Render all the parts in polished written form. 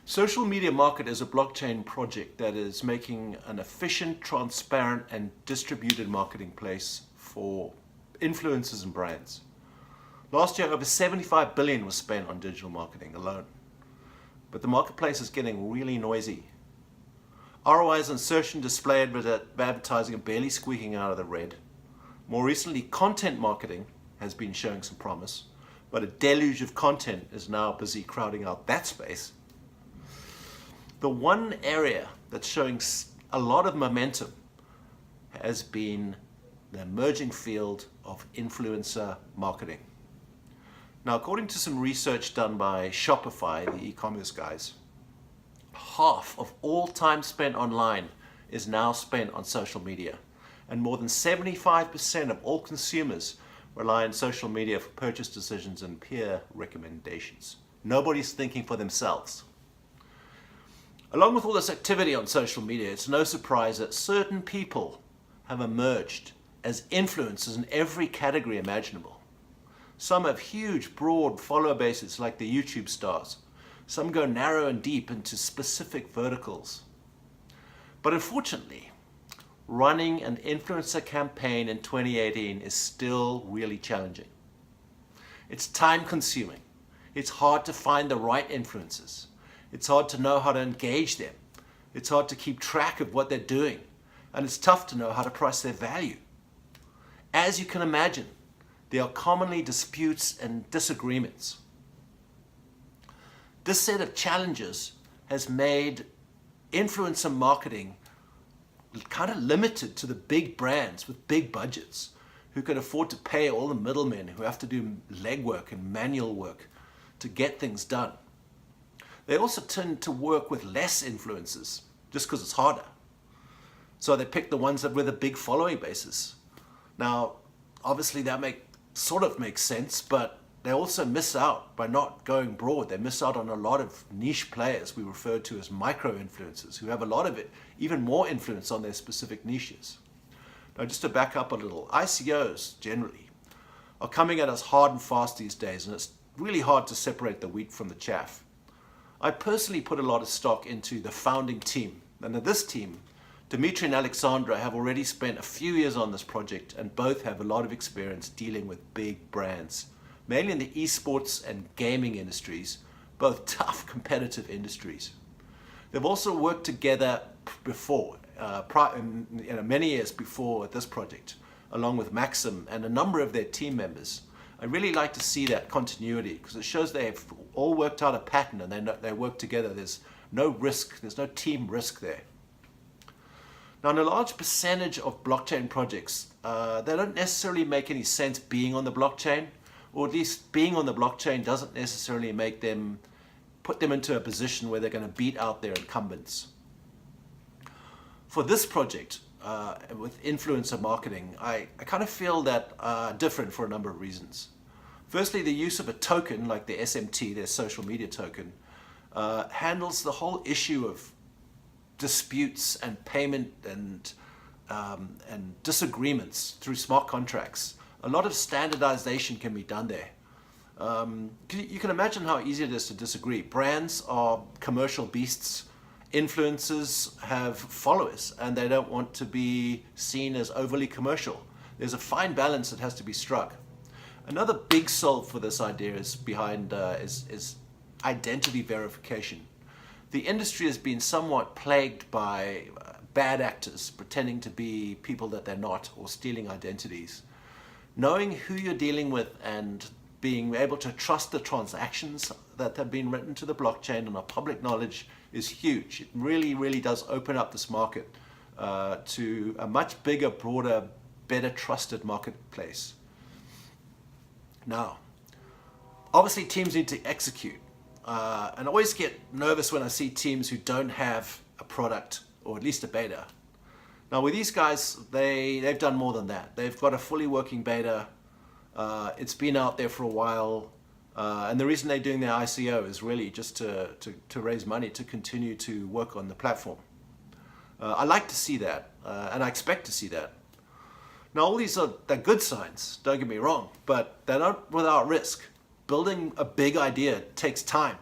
SocialMedia.Market is a blockchain project that is making an efficient, transparent, and distributed marketing place for influencers and brands. Last year, over 75 billion was spent on digital marketing alone. But the marketplace is getting really noisy. ROIs on search and display advertising are barely squeaking out of the red. More recently, content marketing has been showing some promise, but a deluge of content is now busy crowding out that space. The one area that's showing a lot of momentum has been the emerging field of influencer marketing. Now, according to some research done by Shopify, the e-commerce guys, half of all time spent online is now spent on social media, and more than 75% of all consumers rely on social media for purchase decisions and peer recommendations. Nobody's thinking for themselves. Along with all this activity on social media, it's no surprise that certain people have emerged as influencers in every category imaginable. Some have huge, broad follower bases like the YouTube stars. Some go narrow and deep into specific verticals. But unfortunately, running an influencer campaign in 2018 is still really challenging. It's time-consuming. It's hard to find the right influencers. It's hard to know how to engage them. It's hard to keep track of what they're doing. And it's tough to know how to price their value. As you can imagine, there are commonly disputes and disagreements. This set of challenges has made influencer marketing kind of limited to the big brands with big budgets who can afford to pay all the middlemen who have to do legwork and manual work to get things done. They also tend to work with less influencers just because it's harder. So they pick the ones that with a big following basis. Now, obviously that sort of makes sense, but they also miss out by not going broad. They miss out on a lot of niche players we refer to as micro-influencers who have a lot of it, even more influence on their specific niches. Now, just to back up a little, ICOs generally are coming at us hard and fast these days, and it's really hard to separate the wheat from the chaff. I personally put a lot of stock into the founding team, and this team, Dimitri and Alexandra, have already spent a few years on this project and both have a lot of experience dealing with big brands, mainly in the esports and gaming industries, both tough competitive industries. They've also worked together before, many years before this project, along with Maxim and a number of their team members. I really like to see that continuity because it shows they've all worked out a pattern and they work together. There's no risk, there's no team risk there. Now, in a large percentage of blockchain projects, they don't necessarily make any sense being on the blockchain, or at least being on the blockchain doesn't necessarily put them into a position where they're going to beat out their incumbents. For this project, with influencer marketing, I kind of feel that different for a number of reasons. Firstly, the use of a token like the SMT, their social media token, handles the whole issue of disputes and payment and disagreements through smart contracts. A lot of standardization can be done there. You can imagine how easy it is to disagree. Brands are commercial beasts. Influencers have followers and they don't want to be seen as overly commercial. There's a fine balance that has to be struck. Another big solve for this idea is identity verification. The industry has been somewhat plagued by bad actors pretending to be people that they're not or stealing identities. Knowing who you're dealing with and being able to trust the transactions that have been written to the blockchain and are public knowledge is huge. It really, really does open up this market to a much bigger, broader, better trusted marketplace. Now, obviously teams need to execute. And I always get nervous when I see teams who don't have a product or at least a beta. Now with these guys, they've done more than that. They've got a fully working beta. It's been out there for a while. And the reason they're doing their ICO is really just to raise money to continue to work on the platform. I like to see that, and I expect to see that. Now, all these they're good signs, don't get me wrong, but they're not without risk. Building a big idea takes time.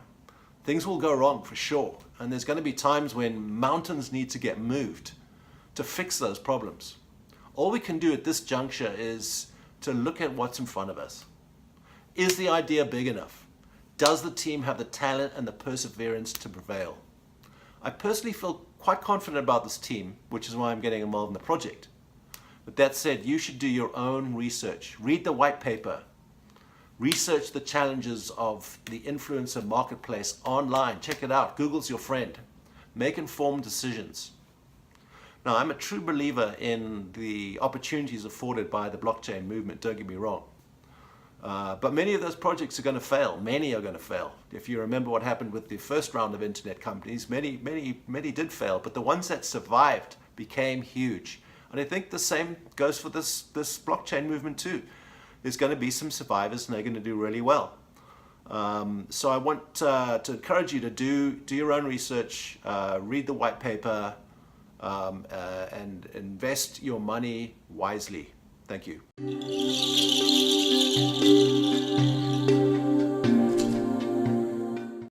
Things will go wrong for sure, and there's going to be times when mountains need to get moved to fix those problems. All we can do at this juncture is to look at what's in front of us. Is the idea big enough? Does the team have the talent and the perseverance to prevail? I personally feel quite confident about this team, which is why I'm getting involved in the project. But that said, you should do your own research. Read the white paper. Research the challenges of the influencer marketplace online. Check it out. Google's your friend. Make informed decisions. Now, I'm a true believer in the opportunities afforded by the blockchain movement, don't get me wrong. But many of those projects are going to fail. Many are going to fail. If you remember what happened with the first round of internet companies, many did fail, but the ones that survived became huge. And I think the same goes for this blockchain movement too. There's going to be some survivors and they're going to do really well. So I want to encourage you to do your own research, read the white paper, and invest your money wisely. Thank you.